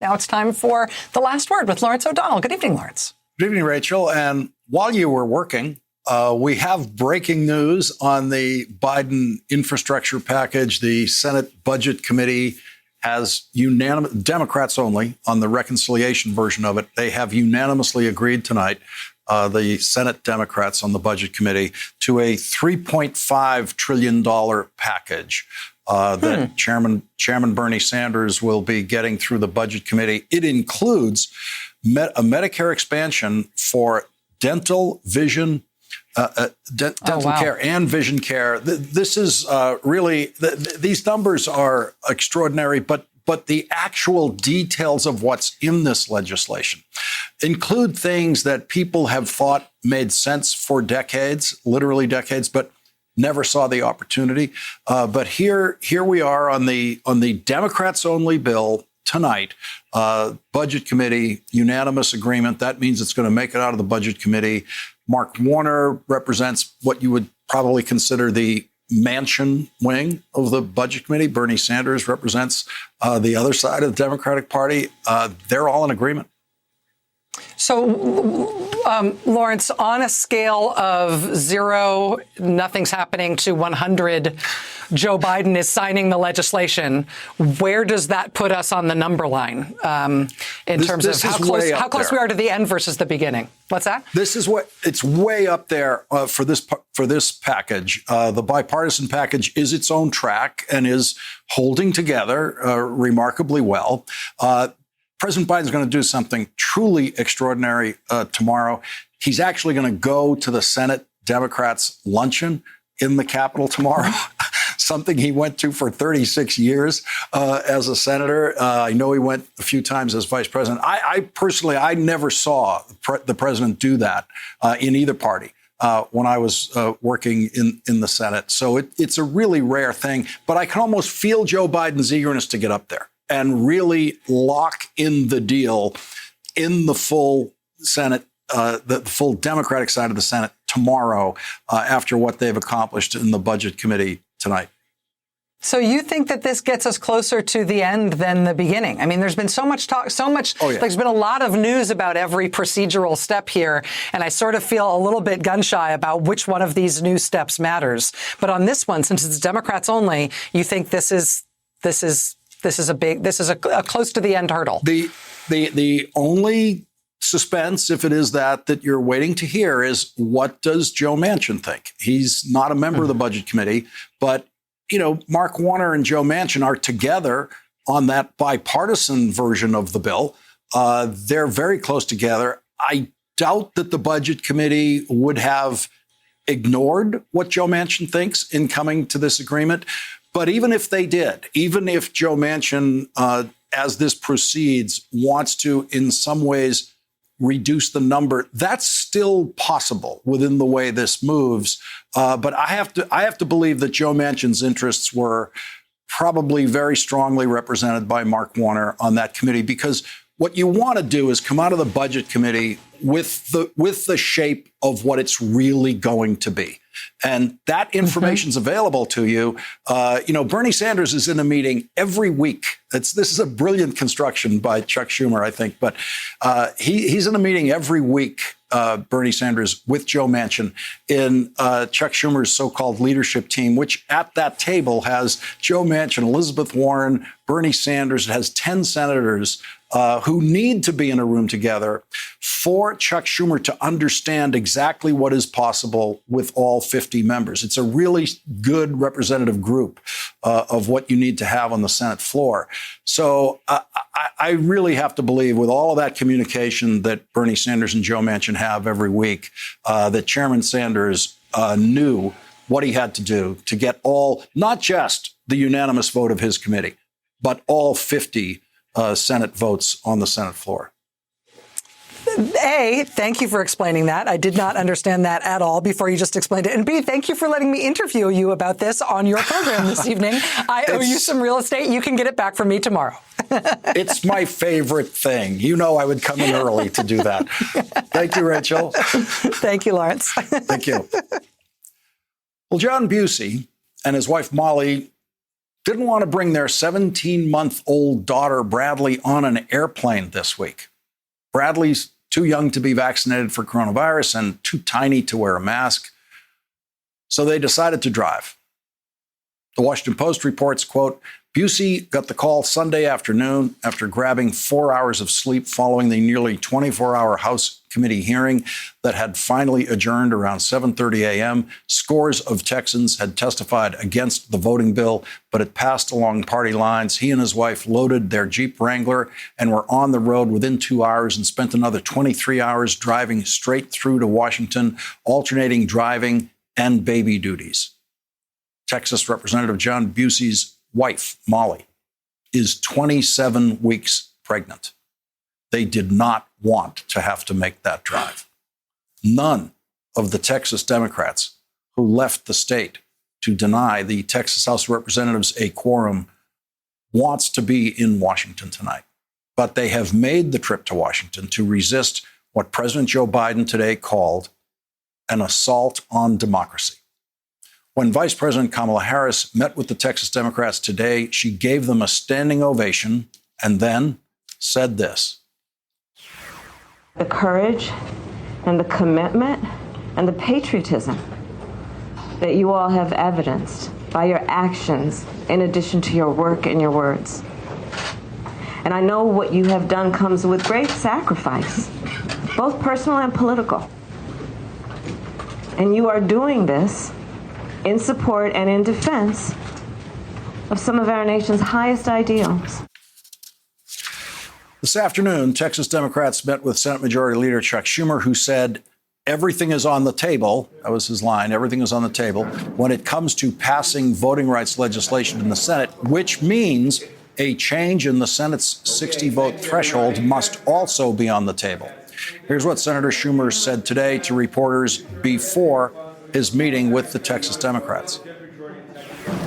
Now it's time for The Last Word with Lawrence O'Donnell. Good evening, Lawrence. Good evening, Rachel. And while you were working, we have breaking news on the Biden infrastructure package. The Senate Budget Committee has unanimous, Democrats only, on the reconciliation version of it. They have unanimously agreed tonight, the Senate Democrats on the Budget Committee, to a $3.5 trillion package that Chairman Bernie Sanders will be getting through the Budget Committee. It includes a Medicare expansion for dental, vision, dental care and vision care. This is really, these numbers are extraordinary, but the actual details of what's in this legislation include things that people have thought made sense for decades, literally decades, but never saw the opportunity. But here we are on the Democrats only bill tonight. Budget Committee, unanimous agreement. That means it's going to make it out of the Budget Committee. Mark Warner represents what you would probably consider the Manchin wing of the Budget Committee. Bernie Sanders represents the other side of the Democratic Party. They're all in agreement. So, Lawrence, on a scale of 0, nothing's happening, to 100, Joe Biden is signing the legislation. Where does that put us on the number line in terms of how close we are to the end versus the beginning? What's that? It's way up there for this package. The bipartisan package is its own track and is holding together remarkably well. President Biden's going to do something truly extraordinary tomorrow. He's actually going to go to the Senate Democrats' luncheon in the Capitol tomorrow, something he went to for 36 years as a senator. I know he went a few times as vice president. I personally never saw the president do that in either party when I was working in the Senate. So it's a really rare thing. But I can almost feel Joe Biden's eagerness to get up there and really lock in the deal in the full Senate, the full Democratic side of the Senate tomorrow after what they've accomplished in the Budget Committee tonight. So you think that this gets us closer to the end than the beginning? I mean, there's been so much talk, there's been a lot of news about every procedural step here, and I sort of feel a little bit gun shy about which one of these new steps matters. But on this one, since it's Democrats only, you think this is a close to the end hurdle. The only suspense, if it is that you're waiting to hear, is what does Joe Manchin think? He's not a member of the Budget Committee, but Mark Warner and Joe Manchin are together on that bipartisan version of the bill. They're very close together. I doubt that the Budget Committee would have ignored what Joe Manchin thinks in coming to this agreement. But even if they did, even if Joe Manchin, as this proceeds, wants to in some ways reduce the number, that's still possible within the way this moves. But I have to believe that Joe Manchin's interests were probably very strongly represented by Mark Warner on that committee, because what you want to do is come out of the Budget Committee with the shape of what it's really going to be. And that information's available to you. Bernie Sanders is in a meeting every week. This is a brilliant construction by Chuck Schumer, I think. But he's in a meeting every week, Bernie Sanders, with Joe Manchin in Chuck Schumer's so-called leadership team, which at that table has Joe Manchin, Elizabeth Warren, Bernie Sanders. It has 10 senators who need to be in a room together for Chuck Schumer to understand exactly what is possible with all 50 members. It's a really good representative group of what you need to have on the Senate floor. So I really have to believe, with all of that communication that Bernie Sanders and Joe Manchin have every week, that Chairman Sanders knew what he had to do to get not just the unanimous vote of his committee, but all 50 Senate votes on the Senate floor. A, thank you for explaining that. I did not understand that at all before you just explained it. And B, thank you for letting me interview you about this on your program this evening. I owe you some real estate. You can get it back from me tomorrow. It's my favorite thing. I would come in early to do that. Thank you, Rachel. Thank you, Lawrence. Thank you. Well, John Busey and his wife Molly didn't want to bring their 17-month-old daughter, Bradley, on an airplane this week. Bradley's too young to be vaccinated for coronavirus and too tiny to wear a mask. So they decided to drive. The Washington Post reports, quote, Busey got the call Sunday afternoon after grabbing 4 hours of sleep following the nearly 24-hour House committee hearing that had finally adjourned around 7:30 a.m. Scores of Texans had testified against the voting bill, but it passed along party lines. He and his wife loaded their Jeep Wrangler and were on the road within 2 hours and spent another 23 hours driving straight through to Washington, alternating driving and baby duties. Texas Representative John Busey's wife, Molly, is 27 weeks pregnant. They did not want to have to make that drive. None of the Texas Democrats who left the state to deny the Texas House of Representatives a quorum wants to be in Washington tonight. But they have made the trip to Washington to resist what President Joe Biden today called an assault on democracy. When Vice President Kamala Harris met with the Texas Democrats today, she gave them a standing ovation and then said this. The courage and the commitment and the patriotism that you all have evidenced by your actions in addition to your work and your words. And I know what you have done comes with great sacrifice, both personal and political. And you are doing this in support and in defense of some of our nation's highest ideals. This afternoon, Texas Democrats met with Senate Majority Leader Chuck Schumer, who said, everything is on the table. That was his line. Everything is on the table when it comes to passing voting rights legislation in the Senate, which means a change in the Senate's 60-vote threshold must also be on the table. Here's what Senator Schumer said today to reporters before his meeting with the Texas Democrats.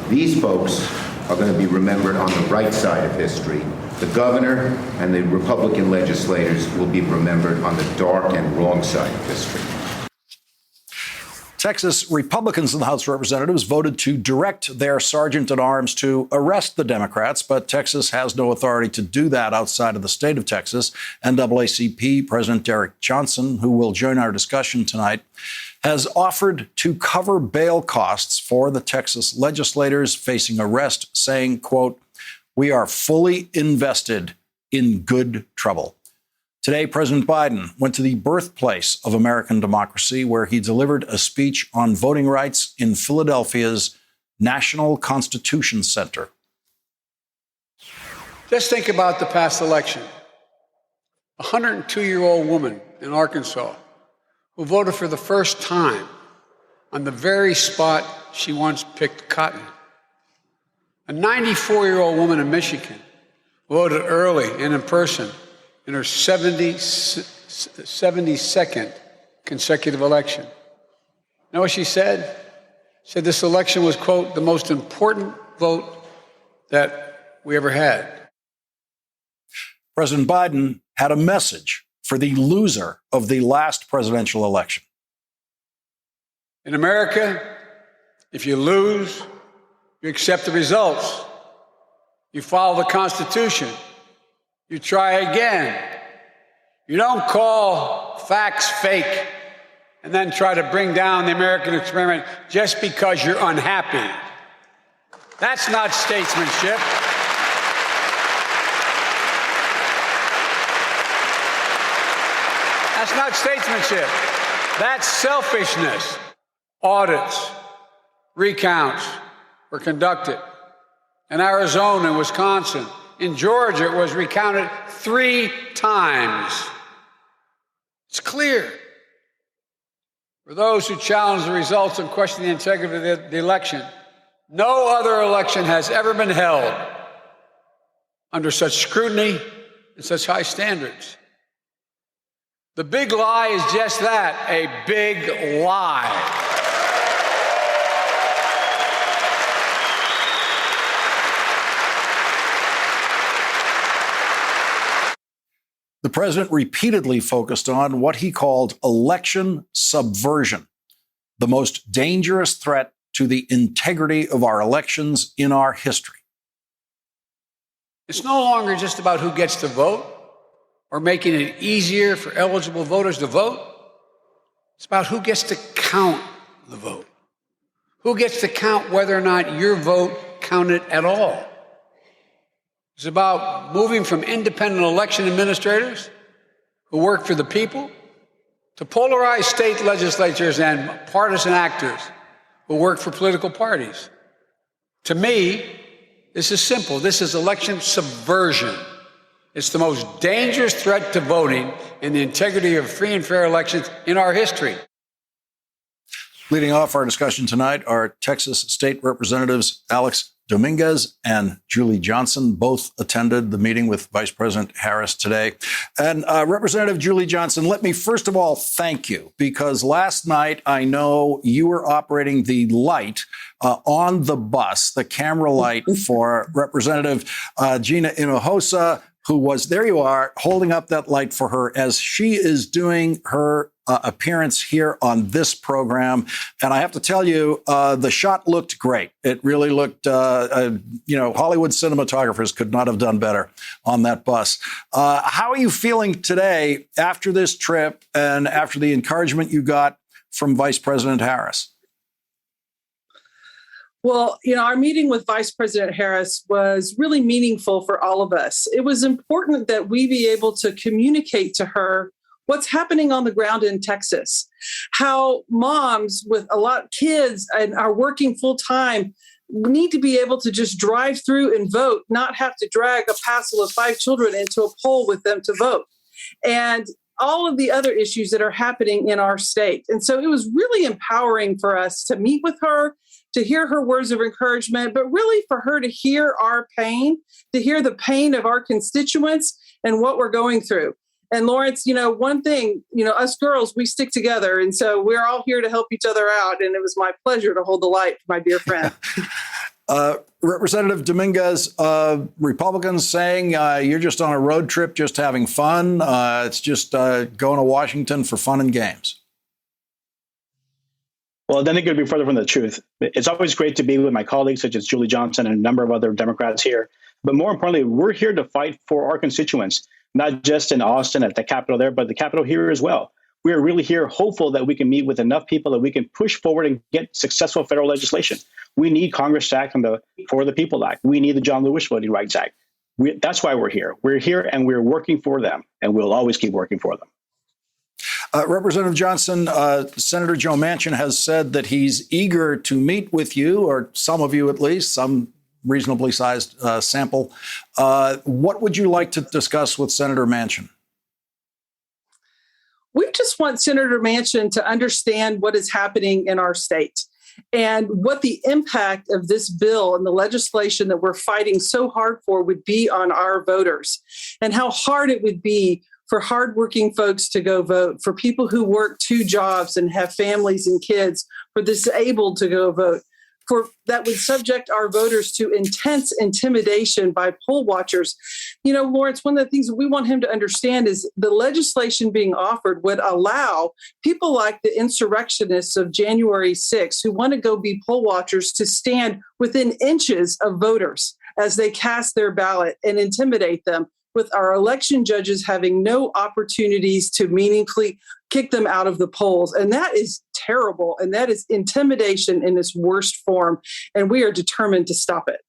These folks are going to be remembered on the right side of history. The governor and the Republican legislators will be remembered on the dark and wrong side of history. Texas Republicans in the House of Representatives voted to direct their sergeant-at-arms to arrest the Democrats, but Texas has no authority to do that outside of the state of Texas. NAACP President Derek Johnson, who will join our discussion tonight, has offered to cover bail costs for the Texas legislators facing arrest, saying, quote, we are fully invested in good trouble. Today, President Biden went to the birthplace of American democracy, where he delivered a speech on voting rights in Philadelphia's National Constitution Center. Just think about the past election. A 102-year-old woman in Arkansas who voted for the first time on the very spot she once picked cotton. A 94-year-old woman in Michigan who voted early and in person in her 72nd consecutive election. You know what she said? She said this election was, quote, the most important vote that we ever had. President Biden had a message for the loser of the last presidential election. In America, if you lose, you accept the results. You follow the Constitution. You try again. You don't call facts fake and then try to bring down the American experiment just because you're unhappy. That's not statesmanship. That's not statesmanship. That's selfishness. Audits, recounts were conducted in Arizona and Wisconsin. In Georgia, it was recounted 3 times. It's clear. For those who challenge the results and question the integrity of the election, no other election has ever been held under such scrutiny and such high standards. The big lie is just that, a big lie. The president repeatedly focused on what he called election subversion, the most dangerous threat to the integrity of our elections in our history. It's no longer just about who gets to vote or making it easier for eligible voters to vote. It's about who gets to count the vote. Who gets to count whether or not your vote counted at all. It's about moving from independent election administrators who work for the people to polarized state legislatures and partisan actors who work for political parties. To me, this is simple. This is election subversion. It's the most dangerous threat to voting and the integrity of free and fair elections in our history. Leading off our discussion tonight are Texas State Representatives Alex Dominguez and Julie Johnson. Both attended the meeting with Vice President Harris today. And Representative Julie Johnson, let me first of all thank you, because last night I know you were operating the light on the bus, the camera light for Representative Gina Hinojosa, who was, there you are, holding up that light for her as she is doing her appearance here on this program. And I have to tell you, the shot looked great. It really looked, Hollywood cinematographers could not have done better on that bus. How are you feeling today after this trip and after the encouragement you got from Vice President Harris? Well, our meeting with Vice President Harris was really meaningful for all of us. It was important that we be able to communicate to her what's happening on the ground in Texas, how moms with a lot of kids and are working full time need to be able to just drive through and vote, not have to drag a passel of 5 children into a poll with them to vote. And all of the other issues that are happening in our state. And so it was really empowering for us to meet with her, to hear her words of encouragement, but really for her to hear our pain, to hear the pain of our constituents and what we're going through. And Lawrence, one thing, us girls, we stick together. And so we're all here to help each other out. And it was my pleasure to hold the light for my dear friend. Representative Dominguez, Republicans saying you're just on a road trip, just having fun. It's just going to Washington for fun and games. Well, then it could be further from the truth. It's always great to be with my colleagues, such as Julie Johnson and a number of other Democrats here. But more importantly, we're here to fight for our constituents, not just in Austin at the Capitol there, but the Capitol here as well. We are really here hopeful that we can meet with enough people that we can push forward and get successful federal legislation. We need Congress to act on the For the People Act. We need the John Lewis Voting Rights Act. That's why we're here. We're here and we're working for them, and we'll always keep working for them. Representative Johnson, Senator Joe Manchin has said that he's eager to meet with you, or some of you at least, some reasonably sized sample. What would you like to discuss with Senator Manchin? We just want Senator Manchin to understand what is happening in our state and what the impact of this bill and the legislation that we're fighting so hard for would be on our voters, and how hard it would be for hardworking folks to go vote, for people who work 2 jobs and have families and kids, for disabled to go vote, for that would subject our voters to intense intimidation by poll watchers. Lawrence, one of the things that we want him to understand is the legislation being offered would allow people like the insurrectionists of January 6th who want to go be poll watchers to stand within inches of voters as they cast their ballot and intimidate them, with our election judges having no opportunities to meaningfully kick them out of the polls. And that is terrible. And that is intimidation in its worst form. And we are determined to stop it.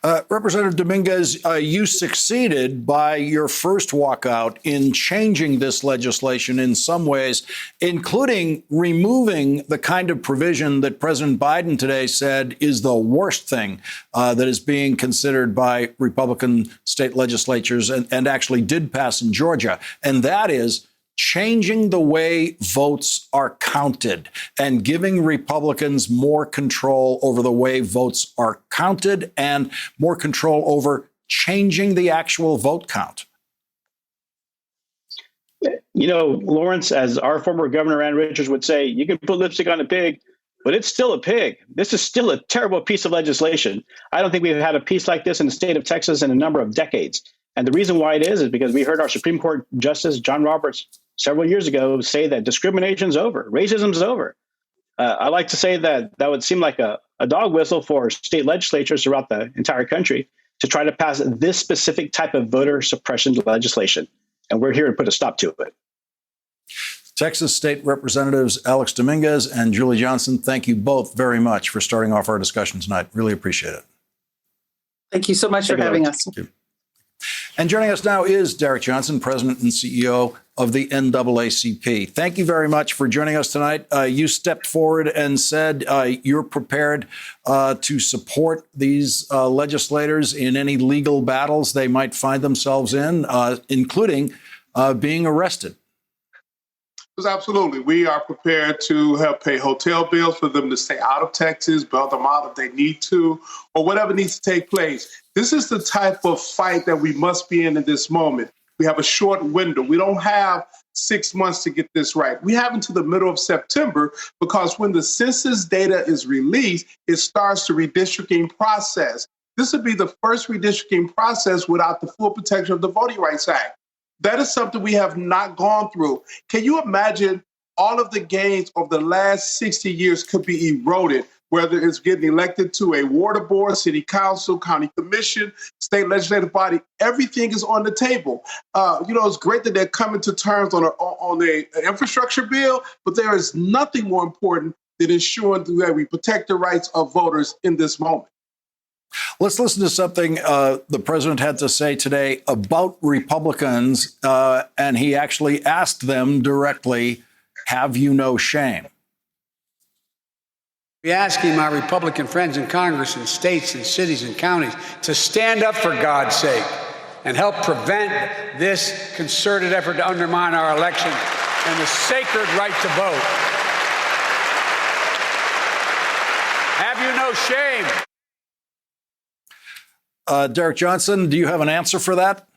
Representative Dominguez, you succeeded by your first walkout in changing this legislation in some ways, including removing the kind of provision that President Biden today said is the worst thing that is being considered by Republican state legislatures and actually did pass in Georgia. And that is changing the way votes are counted and giving Republicans more control over the way votes are counted and more control over changing the actual vote count. Lawrence, as our former governor, Ann Richards, would say, you can put lipstick on a pig, but it's still a pig. This is still a terrible piece of legislation. I don't think we've had a piece like this in the state of Texas in a number of decades. And the reason why it is because we heard our Supreme Court Justice John Roberts several years ago say that discrimination's over, racism's over. I like to say that would seem like a dog whistle for state legislatures throughout the entire country. to try to pass this specific type of voter suppression legislation. And we're here to put a stop to it. Texas State Representatives Alex Dominguez and Julie Johnson, thank you both very much for starting off our discussion tonight. Really appreciate it. Thank you so much for having us. Thank you. And joining us now is Derek Johnson, President and CEO of the NAACP. Thank you very much for joining us tonight. You stepped forward and said you're prepared to support these legislators in any legal battles they might find themselves in, including being arrested. Absolutely. We are prepared to help pay hotel bills for them to stay out of Texas, bail them out if they need to, or whatever needs to take place. This is the type of fight that we must be in this moment. We have a short window. We don't have 6 months to get this right. We have until the middle of September, because when the census data is released, it starts the redistricting process. This would be the first redistricting process without the full protection of the Voting Rights Act. That is something we have not gone through. Can you imagine all of the gains of the last 60 years could be eroded, whether it's getting elected to a water board, city council, county commission, state legislative body? Everything is on the table. It's great that they're coming to terms on an infrastructure bill, but there is nothing more important than ensuring that we protect the rights of voters in this moment. Let's listen to something the president had to say today about Republicans, and he actually asked them directly, have you no shame? We're asking my Republican friends in Congress and states and cities and counties to stand up for God's sake and help prevent this concerted effort to undermine our election and the sacred right to vote. Have you no shame? Derek Johnson, do you have an answer for that?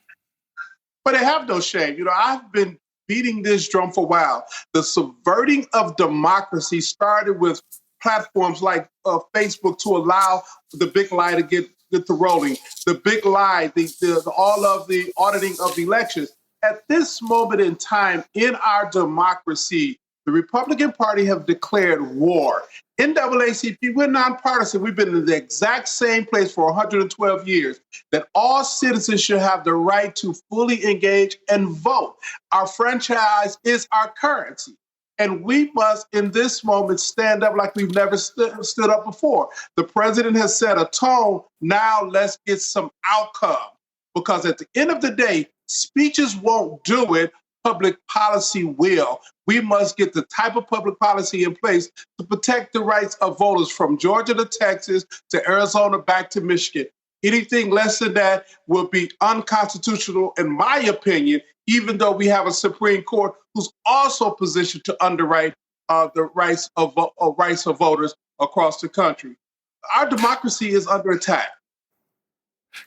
But they have no shame. I've been beating this drum for a while. The subverting of democracy started with platforms like Facebook to allow the big lie to get to rolling. The big lie, all of the auditing of elections. At this moment in time in our democracy, the Republican Party have declared war. NAACP, we're nonpartisan. We've been in the exact same place for 112 years, that all citizens should have the right to fully engage and vote. Our franchise is our currency. And we must, in this moment, stand up like we've never stood up before. The president has set a tone. Now let's get some outcome. Because at the end of the day, speeches won't do it. Public policy will. We must get the type of public policy in place to protect the rights of voters from Georgia to Texas to Arizona back to Michigan. Anything less than that will be unconstitutional, in my opinion, even though we have a Supreme Court who's also positioned to underwrite the rights of voters across the country. Our democracy is under attack.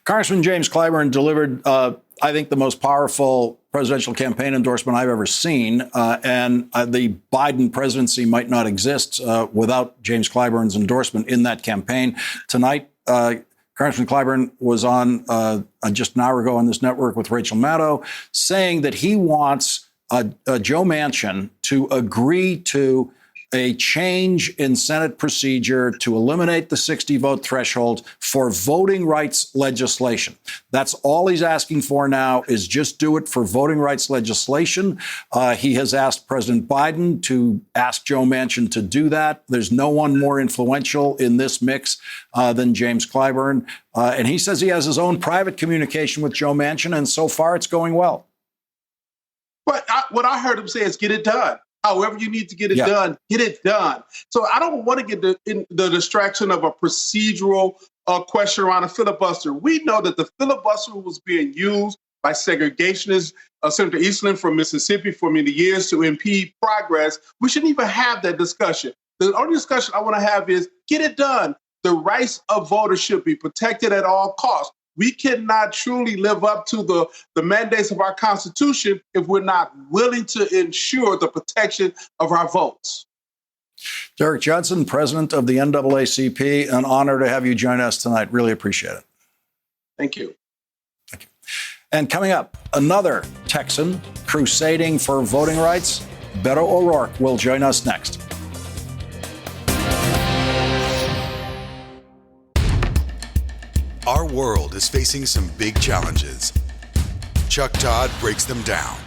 Congressman James Clyburn delivered, I think, the most powerful presidential campaign endorsement I've ever seen. And the Biden presidency might not exist without James Clyburn's endorsement in that campaign. Tonight, Congressman Clyburn was on just an hour ago on this network with Rachel Maddow, saying that he wants Joe Manchin to agree to a change in Senate procedure to eliminate the 60-vote threshold for voting rights legislation. That's all he's asking for now, is just do it for voting rights legislation. He has asked President Biden to ask Joe Manchin to do that. There's no one more influential in this mix than James Clyburn. And he says he has his own private communication with Joe Manchin, and so far it's going well. But what I heard him say is get it done. However you need to get it done, get it done. So I don't want to get in the distraction of a procedural question around a filibuster. We know that the filibuster was being used by segregationists, Senator Eastland from Mississippi for many years to impede progress. We shouldn't even have that discussion. The only discussion I want to have is get it done. The rights of voters should be protected at all costs. We cannot truly live up to the mandates of our Constitution if we're not willing to ensure the protection of our votes. Derek Johnson, president of the NAACP, an honor to have you join us tonight. Really appreciate it. Thank you. Thank you. And coming up, another Texan crusading for voting rights. Beto O'Rourke will join us next. Our world is facing some big challenges. Chuck Todd breaks them down.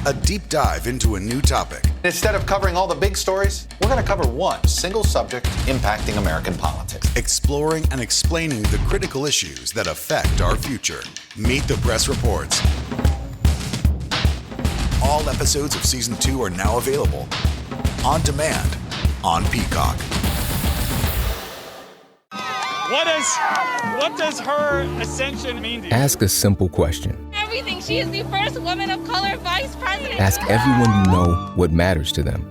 A deep dive into a new topic. Instead of covering all the big stories, we're going to cover one single subject impacting American politics. Exploring and explaining the critical issues that affect our future. Meet the Press Reports. All episodes of Season 2 are now available on demand on Peacock. What does her ascension mean to you? Ask a simple question. Everything. She is the first woman of color vice president. Ask everyone you know what matters to them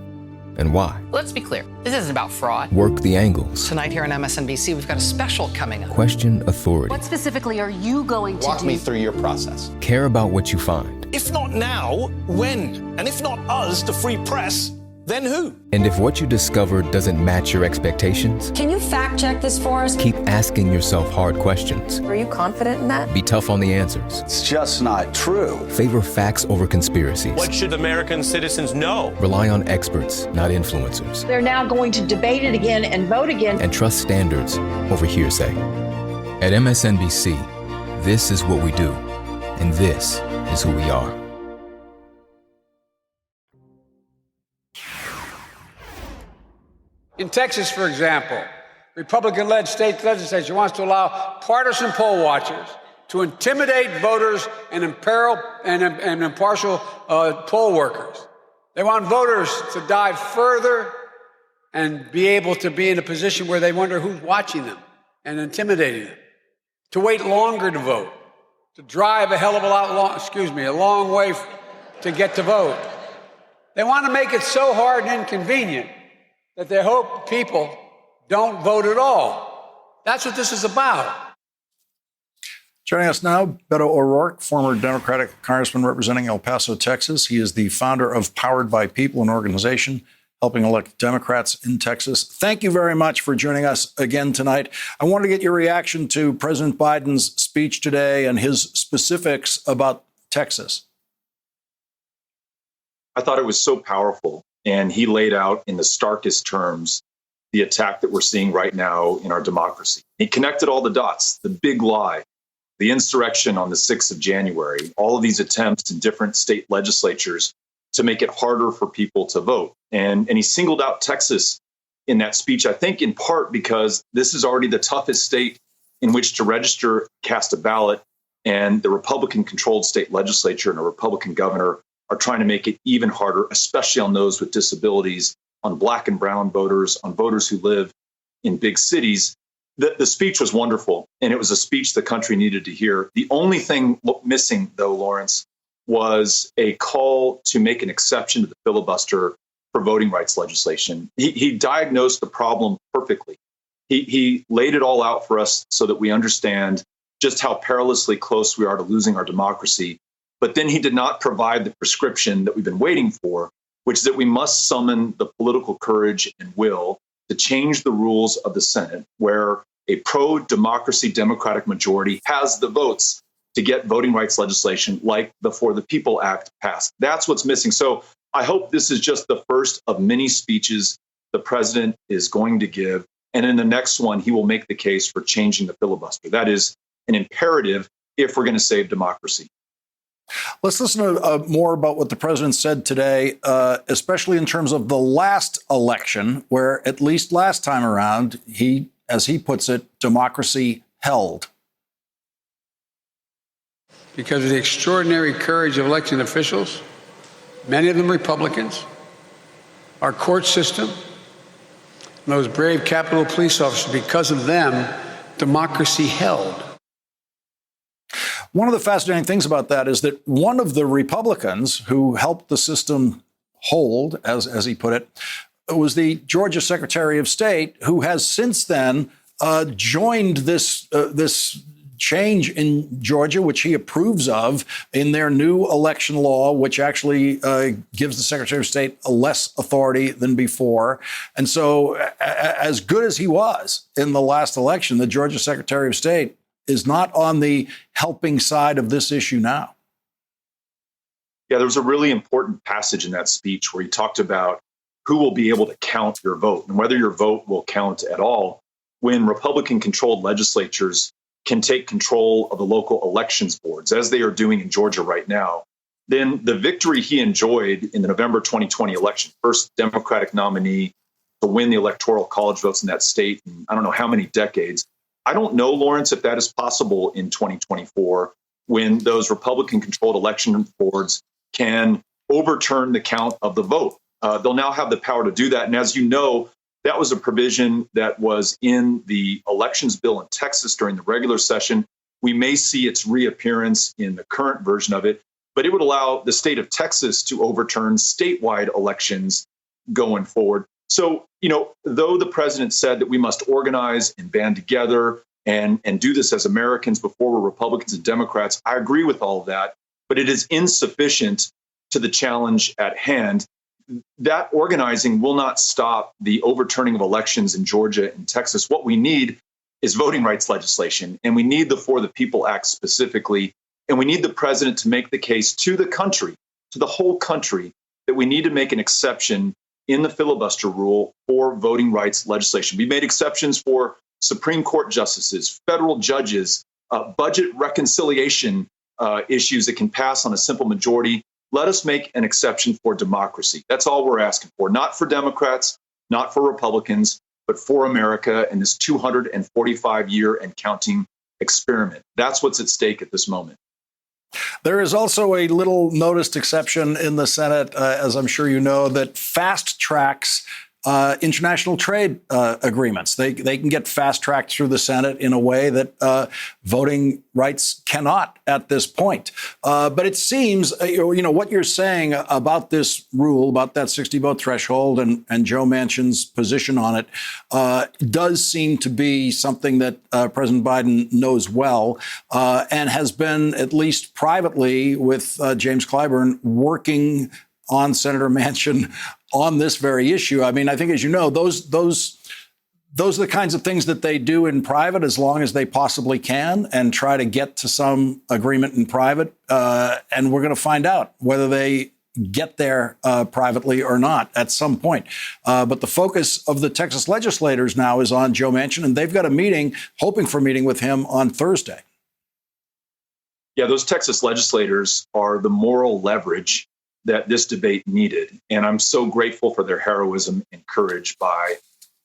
and why. Let's be clear. This isn't about fraud. Work the angles. Tonight here on MSNBC, we've got a special coming up. Question authority. What specifically are you going to do? Walk me through your process. Care about what you find. If not now, when? And if not us, the free press, then who? And if what you discover doesn't match your expectations, Can you fact check this for us? keep asking yourself hard questions. Are you confident in that? Be tough on the answers. It's just not true. Favor facts over conspiracies. What should American citizens know? Rely on experts, not influencers. They're now going to debate it again and vote again. And trust standards over hearsay. At MSNBC, this is what we do, and this is who we are. In Texas, for example, Republican-led state legislature wants to allow partisan poll watchers to intimidate voters and imperil and impartial poll workers. They want voters to dive further and be able to be in a position where they wonder who's watching them and intimidating them, to wait longer to vote, to drive a hell of a long way to get to vote. They want to make it so hard and inconvenient that they hope people don't vote at all. That's what this is about. Joining us now, Beto O'Rourke, former Democratic congressman representing El Paso, Texas. He is the founder of Powered by People, an organization helping elect Democrats in Texas. Thank you very much for joining us again tonight. I want to get your reaction to President Biden's speech today and his specifics about Texas. I thought it was so powerful. And he laid out in the starkest terms the attack that we're seeing right now in our democracy. He connected all the dots, the big lie, the insurrection on the 6th of January, all of these attempts in different state legislatures to make it harder for people to vote. And he singled out Texas in that speech, I think in part because this is already the toughest state in which to register, cast a ballot, and the Republican-controlled state legislature and a Republican governor are trying to make it even harder, especially on those with disabilities, on Black and brown voters, on voters who live in big cities. The speech was wonderful, and it was a speech the country needed to hear. The only thing missing, though, Lawrence, was a call to make an exception to the filibuster for voting rights legislation. He diagnosed the problem perfectly. He laid it all out for us so that we understand just how perilously close we are to losing our democracy. But then he did not provide the prescription that we've been waiting for, which is that we must summon the political courage and will to change the rules of the Senate, where a pro-democracy Democratic majority has the votes to get voting rights legislation like the For the People Act passed. That's what's missing. So I hope this is just the first of many speeches the president is going to give. And in the next one, he will make the case for changing the filibuster. That is an imperative if we're going to save democracy. Let's listen to more about what the president said today, especially in terms of the last election, where at least last time around, he, as he puts it, democracy held. Because of the extraordinary courage of election officials, many of them Republicans, our court system, and those brave Capitol Police officers, because of them, democracy held. One of the fascinating things about that is that one of the Republicans who helped the system hold, as he put it, was the Georgia Secretary of State, who has since then joined this change in Georgia, which he approves of in their new election law, which actually gives the Secretary of State less authority than before. And so as good as he was in the last election, the Georgia Secretary of State is not on the helping side of this issue now. Yeah, there was a really important passage in that speech where he talked about who will be able to count your vote and whether your vote will count at all when Republican-controlled legislatures can take control of the local elections boards, as they are doing in Georgia right now, then the victory he enjoyed in the November 2020 election, first Democratic nominee to win the electoral college votes in that state in I don't know how many decades. I don't know, Lawrence, if that is possible in 2024 when those Republican-controlled election boards can overturn the count of the vote. They'll now have the power to do that. And as you know, that was a provision that was in the elections bill in Texas during the regular session. We may see its reappearance in the current version of it, but it would allow the state of Texas to overturn statewide elections going forward. So, though the president said that we must organize and band together and do this as Americans before we're Republicans and Democrats, I agree with all of that, but it is insufficient to the challenge at hand. That organizing will not stop the overturning of elections in Georgia and Texas. What we need is voting rights legislation, and we need the For the People Act specifically, and we need the president to make the case to the country, to the whole country, that we need to make an exception in the filibuster rule for voting rights legislation. We made exceptions for Supreme Court justices, federal judges, budget reconciliation issues that can pass on a simple majority. Let us make an exception for democracy. That's all we're asking for, not for Democrats, not for Republicans, but for America and this 245-year and counting experiment. That's what's at stake at this moment. There is also a little noticed exception in the Senate, as I'm sure you know, that fast tracks international trade agreements. They can get fast tracked through the Senate in a way that voting rights cannot at this point. But it seems, what you're saying about this rule, about that 60 vote threshold and Joe Manchin's position on it, does seem to be something that President Biden knows well and has been, at least privately with James Clyburn, working on Senator Manchin on this very issue. I mean, I think, as you know, those are the kinds of things that they do in private as long as they possibly can and try to get to some agreement in private. And we're going to find out whether they get there privately or not at some point. But the focus of the Texas legislators now is on Joe Manchin, and they've got a meeting, hoping for a meeting with him on Thursday. Yeah, those Texas legislators are the moral leverage that this debate needed. And I'm so grateful for their heroism and courage by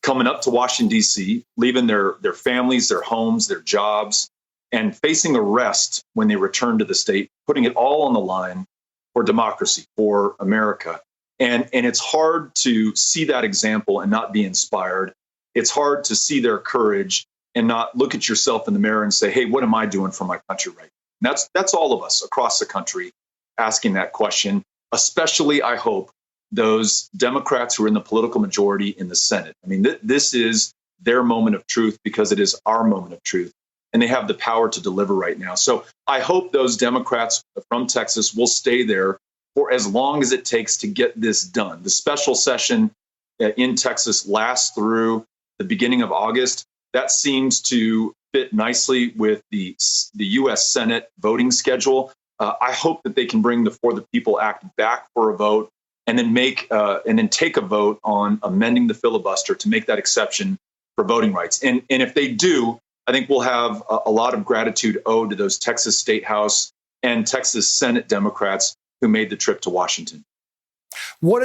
coming up to Washington, D.C., leaving their families, their homes, their jobs, and facing arrest when they return to the state, putting it all on the line for democracy, for America. And it's hard to see that example and not be inspired. It's hard to see their courage and not look at yourself in the mirror and say, hey, what am I doing for my country right now? That's all of us across the country asking that question. Especially, I hope, those Democrats who are in the political majority in the Senate. I mean, this is their moment of truth because it is our moment of truth, and they have the power to deliver right now. So I hope those Democrats from Texas will stay there for as long as it takes to get this done. The special session in Texas lasts through the beginning of August. That seems to fit nicely with the U.S. Senate voting schedule. I hope that they can bring the For the People Act back for a vote and then take a vote on amending the filibuster to make that exception for voting rights. And if they do, I think we'll have a lot of gratitude owed to those Texas State House and Texas Senate Democrats who made the trip to Washington.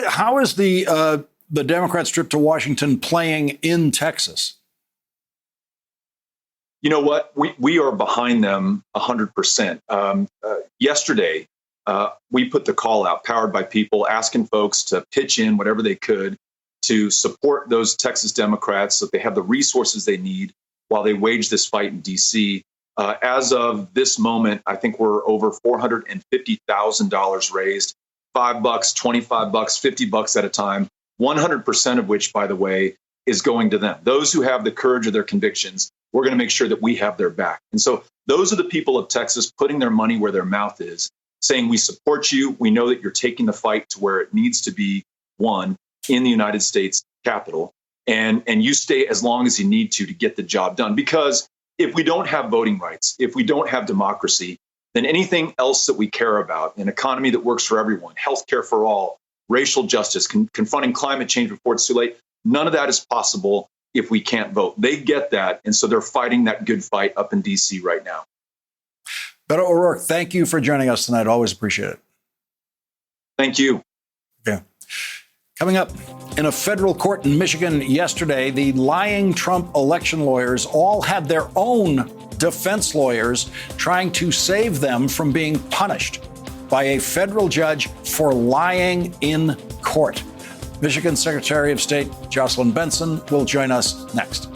How is the Democrats' trip to Washington playing in Texas? You know what? We are behind them 100%. Yesterday, we put the call out, Powered by People, asking folks to pitch in whatever they could to support those Texas Democrats so that they have the resources they need while they wage this fight in D.C. As of this moment, I think we're over $450,000 raised, $5, $25, $50 at a time, 100% of which, by the way, is going to them. Those who have the courage of their convictions, we're going to make sure that we have their back. And so those are the people of Texas putting their money where their mouth is, saying, we support you. We know that you're taking the fight to where it needs to be won in the United States Capitol. And you stay as long as you need to get the job done. Because if we don't have voting rights, if we don't have democracy, then anything else that we care about, an economy that works for everyone, healthcare for all, racial justice, confronting climate change before it's too late, none of that is possible if we can't vote. They get that. And so they're fighting that good fight up in D.C. right now. Beto O'Rourke, thank you for joining us tonight. Always appreciate it. Thank you. Yeah. Coming up, in a federal court in Michigan yesterday, the lying Trump election lawyers all had their own defense lawyers trying to save them from being punished by a federal judge for lying in court. Michigan Secretary of State Jocelyn Benson will join us next.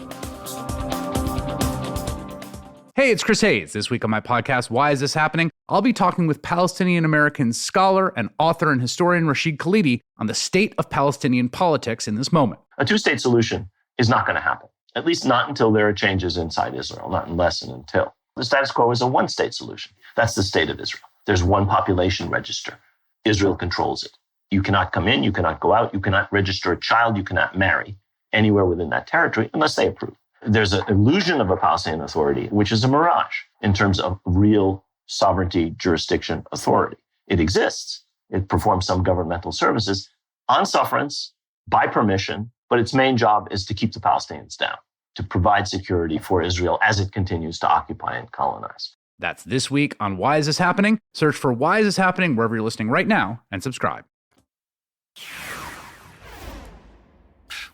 Hey, it's Chris Hayes. This week on my podcast, Why Is This Happening? I'll be talking with Palestinian-American scholar and author and historian Rashid Khalidi on the state of Palestinian politics in this moment. A two-state solution is not going to happen, at least not until there are changes inside Israel, not unless and until. The status quo is a one-state solution. That's the state of Israel. There's one population register. Israel controls it. You cannot come in, you cannot go out, you cannot register a child, you cannot marry anywhere within that territory unless they approve. There's an illusion of a Palestinian authority, which is a mirage in terms of real sovereignty, jurisdiction, authority. It exists. It performs some governmental services on sufferance, by permission, but its main job is to keep the Palestinians down, to provide security for Israel as it continues to occupy and colonize. That's this week on Why Is This Happening? Search for Why Is This Happening wherever you're listening right now and subscribe.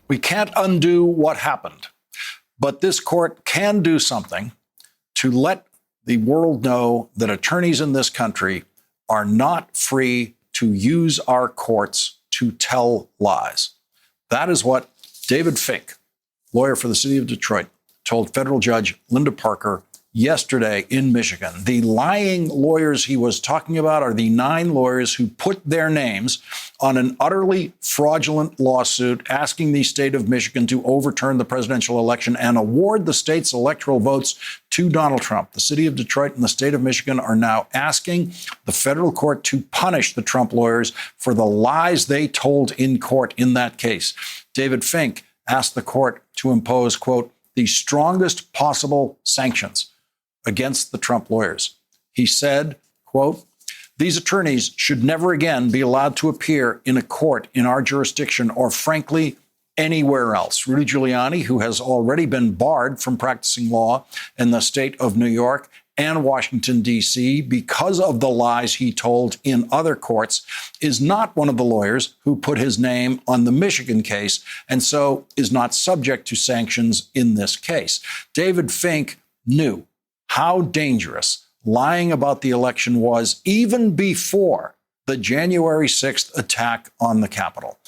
We can't undo what happened, but this court can do something to let the world know that attorneys in this country are not free to use our courts to tell lies. That is what David Fink, lawyer for the city of Detroit, told federal judge Linda Parker yesterday in Michigan. The lying lawyers he was talking about are the 9 lawyers who put their names on an utterly fraudulent lawsuit asking the state of Michigan to overturn the presidential election and award the state's electoral votes to Donald Trump. The city of Detroit and the state of Michigan are now asking the federal court to punish the Trump lawyers for the lies they told in court in that case. David Fink asked the court to impose, quote, the strongest possible sanctions against the Trump lawyers. He said, quote, these attorneys should never again be allowed to appear in a court in our jurisdiction or, frankly, anywhere else. Rudy Giuliani, who has already been barred from practicing law in the state of New York and Washington, D.C., because of the lies he told in other courts, is not one of the lawyers who put his name on the Michigan case and so is not subject to sanctions in this case. David Fink knew how dangerous lying about the election was even before the January 6th attack on the Capitol.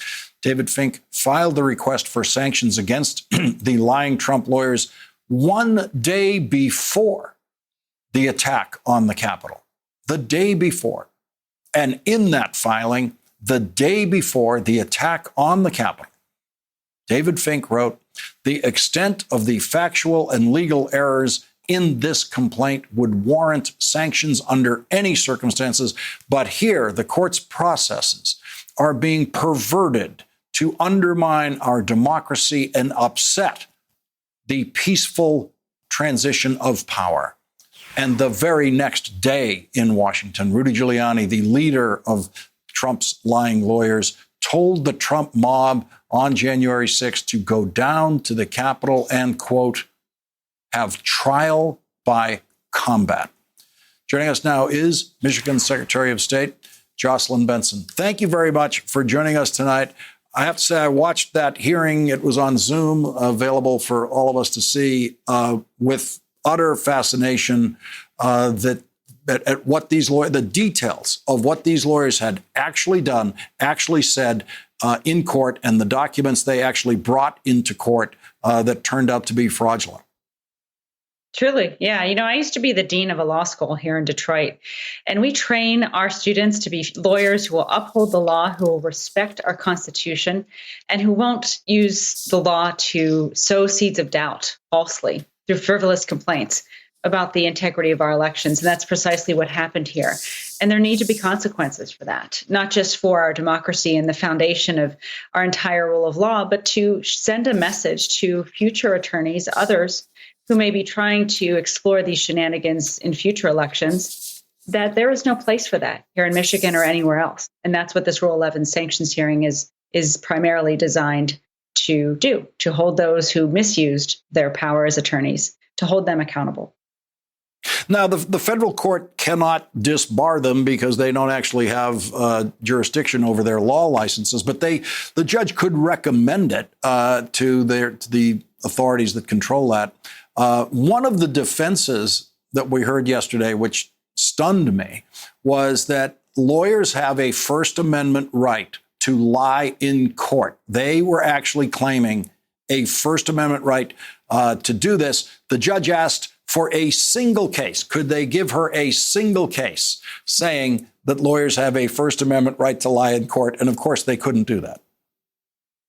David Fink filed the request for sanctions against the lying Trump lawyers one day before the attack on the Capitol, the day before. And in that filing, the day before the attack on the Capitol, David Fink wrote, the extent of the factual and legal errors in this complaint would warrant sanctions under any circumstances. But here, the court's processes are being perverted to undermine our democracy and upset the peaceful transition of power. And the very next day in Washington, Rudy Giuliani, the leader of Trump's lying lawyers, told the Trump mob on January 6th to go down to the Capitol and, quote, have trial by combat. Joining us now is Michigan Secretary of State Jocelyn Benson. Thank you very much for joining us tonight. I have to say, I watched that hearing. It was on Zoom, available for all of us to see, with utter fascination at what these lawyers, the details of what these lawyers had actually done, actually said in court, and the documents they actually brought into court that turned out to be fraudulent. Truly. Yeah. I used to be the dean of a law school here in Detroit, and we train our students to be lawyers who will uphold the law, who will respect our Constitution, and who won't use the law to sow seeds of doubt falsely through frivolous complaints about the integrity of our elections. And that's precisely what happened here. And there need to be consequences for that, not just for our democracy and the foundation of our entire rule of law, but to send a message to future attorneys, others who may be trying to explore these shenanigans in future elections, that there is no place for that here in Michigan or anywhere else. And that's what this Rule 11 sanctions hearing is primarily designed to do, to hold those who misused their power as attorneys, to hold them accountable. Now, the federal court cannot disbar them because they don't actually have jurisdiction over their law licenses, but the judge could recommend it to the authorities that control that. One of the defenses that we heard yesterday, which stunned me, was that lawyers have a First Amendment right to lie in court. They were actually claiming a First Amendment right to do this. The judge asked for a single case. Could they give her a single case saying that lawyers have a First Amendment right to lie in court? And of course, they couldn't do that.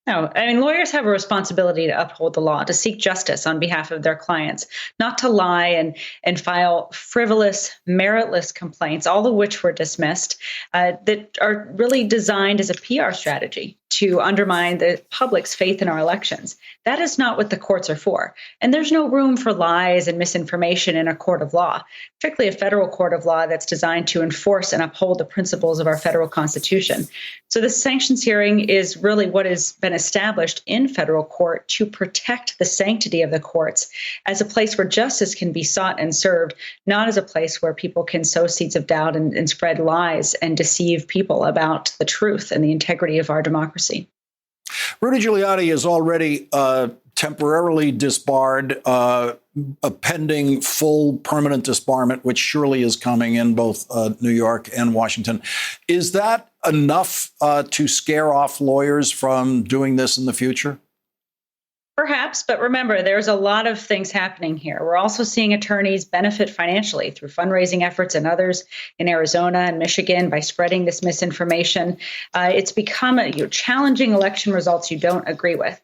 No, I mean, lawyers have a responsibility to uphold the law, to seek justice on behalf of their clients, not to lie and file frivolous, meritless complaints, all of which were dismissed, that are really designed as a PR strategy to undermine the public's faith in our elections. That is not what the courts are for. And there's no room for lies and misinformation in a court of law, particularly a federal court of law that's designed to enforce and uphold the principles of our federal Constitution. So the sanctions hearing is really what has been established in federal court to protect the sanctity of the courts as a place where justice can be sought and served, not as a place where people can sow seeds of doubt and spread lies and deceive people about the truth and the integrity of our democracy. Rudy Giuliani is already temporarily disbarred, a pending full permanent disbarment, which surely is coming in both New York and Washington. Is that enough to scare off lawyers from doing this in the future? Perhaps, but remember, there's a lot of things happening here. We're also seeing attorneys benefit financially through fundraising efforts and others in Arizona and Michigan by spreading this misinformation. It's become challenging election results you don't agree with.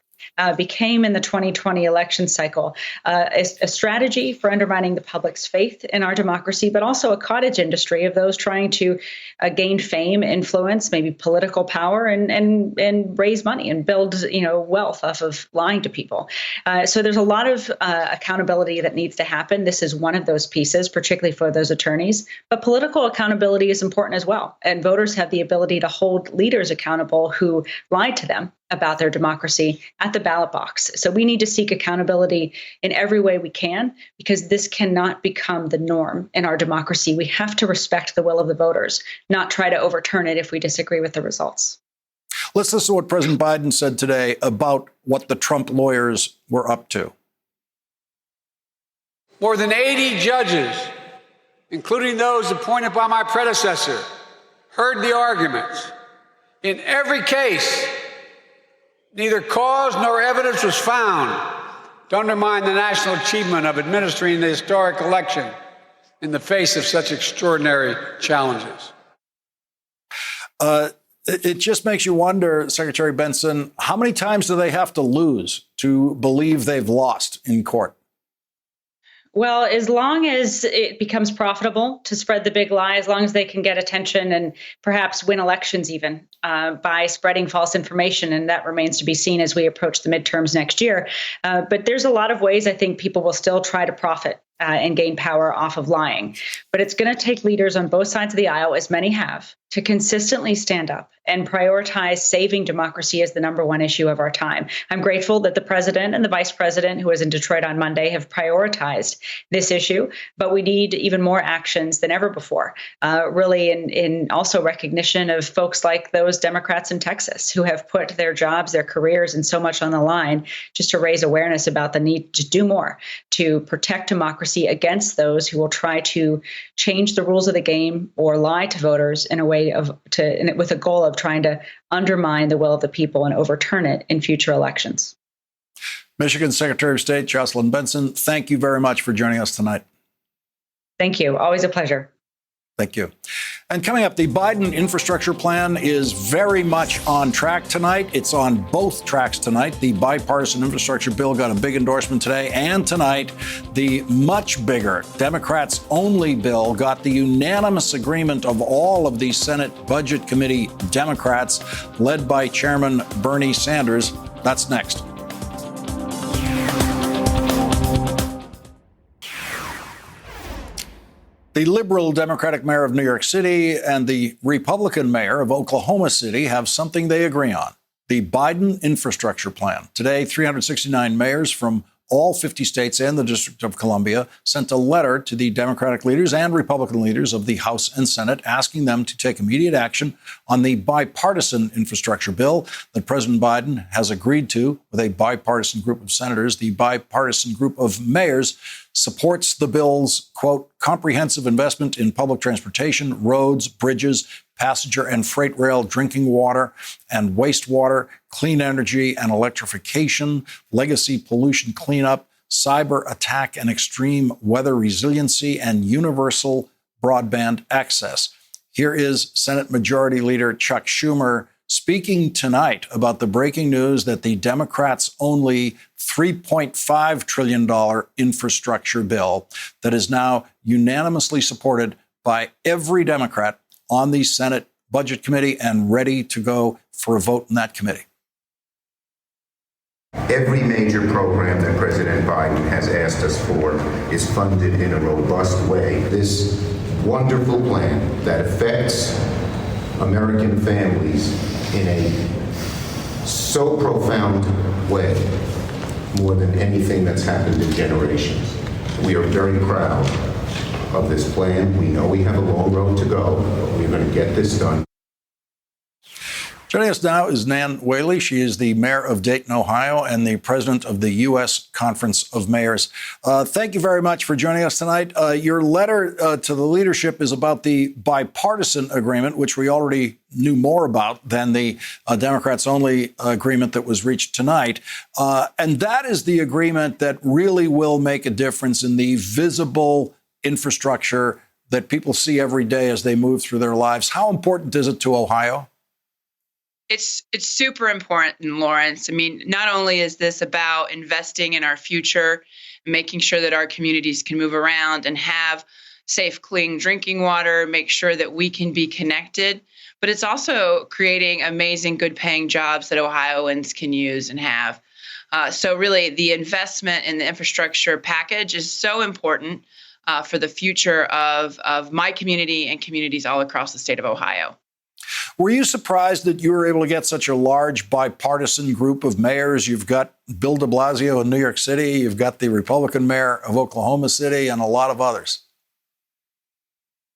Became in the 2020 election cycle a strategy for undermining the public's faith in our democracy, but also a cottage industry of those trying to gain fame, influence, maybe political power, and raise money and build wealth off of lying to people. So there's a lot of accountability that needs to happen. This is one of those pieces, particularly for those attorneys. But political accountability is important as well, and voters have the ability to hold leaders accountable who lied to them about their democracy at the ballot box. So we need to seek accountability in every way we can, because this cannot become the norm in our democracy. We have to respect the will of the voters, not try to overturn it if we disagree with the results. Let's listen to what President Biden said today about what the Trump lawyers were up to. More than 80 judges, including those appointed by my predecessor, heard the arguments. In every case, neither cause nor evidence was found to undermine the national achievement of administering the historic election in the face of such extraordinary challenges. It just makes you wonder, Secretary Benson, how many times do they have to lose to believe they've lost in court? Well, as long as it becomes profitable to spread the big lie, as long as they can get attention and perhaps win elections even by spreading false information, and that remains to be seen as we approach the midterms next year. But there's a lot of ways I think people will still try to profit and gain power off of lying. But it's going to take leaders on both sides of the aisle, as many have, to consistently stand up and prioritize saving democracy as the number one issue of our time. I'm grateful that the president and the vice president, who was in Detroit on Monday, have prioritized this issue, but we need even more actions than ever before, really in also recognition of folks like those Democrats in Texas who have put their jobs, their careers, and so much on the line just to raise awareness about the need to do more to protect democracy against those who will try to change the rules of the game or lie to voters in a way with a goal of trying to undermine the will of the people and overturn it in future elections. Michigan Secretary of State Jocelyn Benson, thank you very much for joining us tonight. Thank you. Always a pleasure. Thank you. And coming up, the Biden infrastructure plan is very much on track tonight. It's on both tracks tonight. The bipartisan infrastructure bill got a big endorsement today. And tonight, the much bigger Democrats-only bill got the unanimous agreement of all of the Senate Budget Committee Democrats, led by Chairman Bernie Sanders. That's next. The liberal Democratic mayor of New York City and the Republican mayor of Oklahoma City have something they agree on. the Biden infrastructure plan. Today, 369 mayors from all 50 states and the District of Columbia sent a letter to the Democratic leaders and Republican leaders of the House and Senate asking them to take immediate action on the bipartisan infrastructure bill that President Biden has agreed to with a bipartisan group of senators. The bipartisan group of mayors supports the bill's, quote, comprehensive investment in public transportation, roads, bridges, passenger and freight rail, drinking water and wastewater, clean energy and electrification, legacy pollution cleanup, cyber attack and extreme weather resiliency, and universal broadband access. Here is Senate Majority Leader Chuck Schumer speaking tonight about the breaking news that the Democrats' only $3.5 trillion infrastructure bill that is now unanimously supported by every Democrat on the Senate Budget Committee and ready to go for a vote in that committee. Every major program that President Biden has asked us for is funded in a robust way. This wonderful plan that affects American families in a so profound way, more than anything that's happened in generations. We are very proud of this plan. We know we have a long road to go, but we're going to get this done. Joining us now is Nan Whaley. She is the mayor of Dayton, Ohio, and the president of the U.S. Conference of Mayors. Thank you very much for joining us tonight. Your letter to the leadership is about the bipartisan agreement, which we already knew more about than the Democrats-only agreement that was reached tonight. And that is the agreement that really will make a difference in the visible infrastructure that people see every day as they move through their lives. How important is it to Ohio? It's super important, Lawrence. I mean, not only is this about investing in our future, making sure that our communities can move around and have safe, clean drinking water, make sure that we can be connected, but it's also creating amazing, good-paying jobs that Ohioans can use and have. So really, the investment in the infrastructure package is so important for the future of my community and communities all across the state of Ohio. Were you surprised that you were able to get such a large bipartisan group of mayors? You've got Bill de Blasio in New York City, you've got the Republican mayor of Oklahoma City, and a lot of others.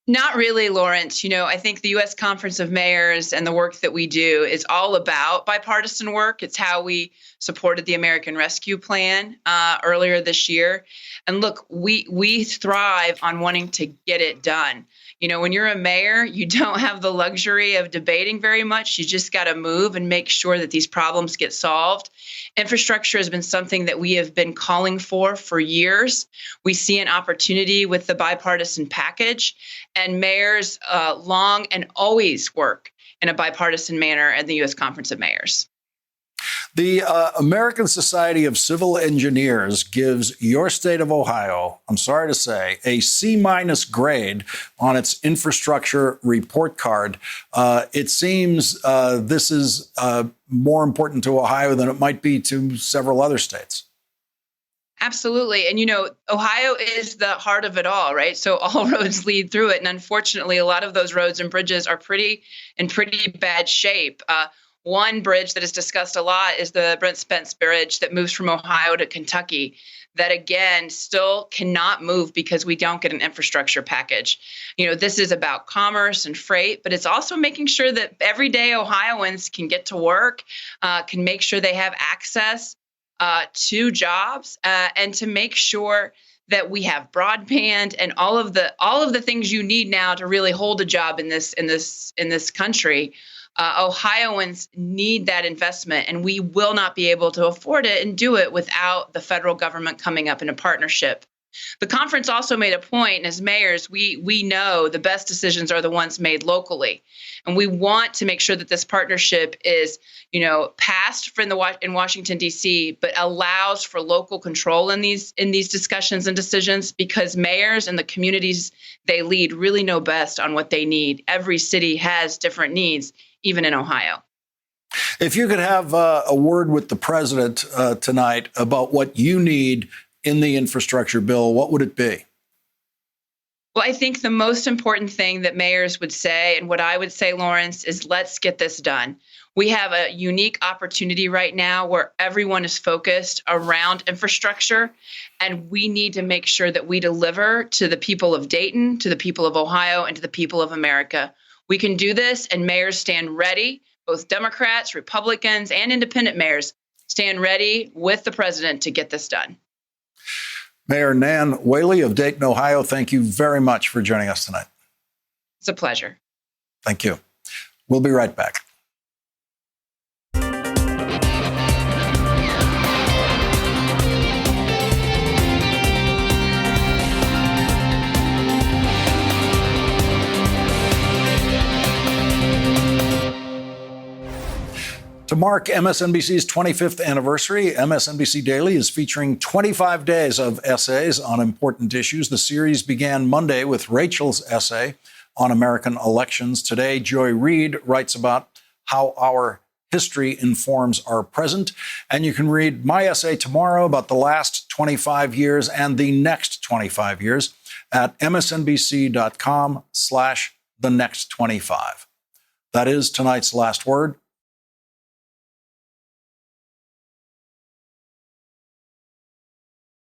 Not really, Lawrence. You know, I think the U.S. Conference of Mayors and the work that we do is all about bipartisan work. It's how we supported the American Rescue Plan earlier this year. And look, we thrive on wanting to get it done. You know, when you're a mayor, you don't have the luxury of debating very much. You just got to move and make sure that these problems get solved. Infrastructure has been something that we have been calling for years. We see an opportunity with the bipartisan package, and mayors long and always work in a bipartisan manner at the U.S. Conference of Mayors. The American Society of Civil Engineers gives your state of Ohio, I'm sorry to say, a C- grade on its infrastructure report card. It seems this is more important to Ohio than it might be to several other states. Absolutely. And, you know, Ohio is the heart of it all, right? So all roads lead through it. And unfortunately, a lot of those roads and bridges are in pretty bad shape. One bridge that is discussed a lot is the Brent Spence Bridge that moves from Ohio to Kentucky. That, again, still cannot move because we don't get an infrastructure package. You know, this is about commerce and freight, but it's also making sure that everyday Ohioans can get to work, can make sure they have access to jobs, and to make sure that we have broadband and all of the things you need now to really hold a job in this country. Ohioans need that investment, and we will not be able to afford it and do it without the federal government coming up in a partnership. The conference also made a point, and as mayors, we know the best decisions are the ones made locally. And we want to make sure that this partnership is, you know, passed in Washington, D.C., but allows for local control in these discussions and decisions, because mayors and the communities they lead really know best on what they need. Every city has different needs, even in Ohio. If you could have a word with the president tonight about what you need in the infrastructure bill, what would it be? Well, I think the most important thing that mayors would say, and what I would say, Lawrence, is let's get this done. We have a unique opportunity right now where everyone is focused around infrastructure, and we need to make sure that we deliver to the people of Dayton, to the people of Ohio, and to the people of America. We can do this, and mayors stand ready. Both Democrats, Republicans, and independent mayors stand ready with the president to get this done. Mayor Nan Whaley of Dayton, Ohio, thank you very much for joining us tonight. It's a pleasure. Thank you. We'll be right back. To mark MSNBC's 25th anniversary, MSNBC Daily is featuring 25 days of essays on important issues. The series began Monday with Rachel's essay on American elections. Today, Joy Reid writes about how our history informs our present. And you can read my essay tomorrow about the last 25 years and the next 25 years at msnbc.com/the next 25. That is tonight's last word.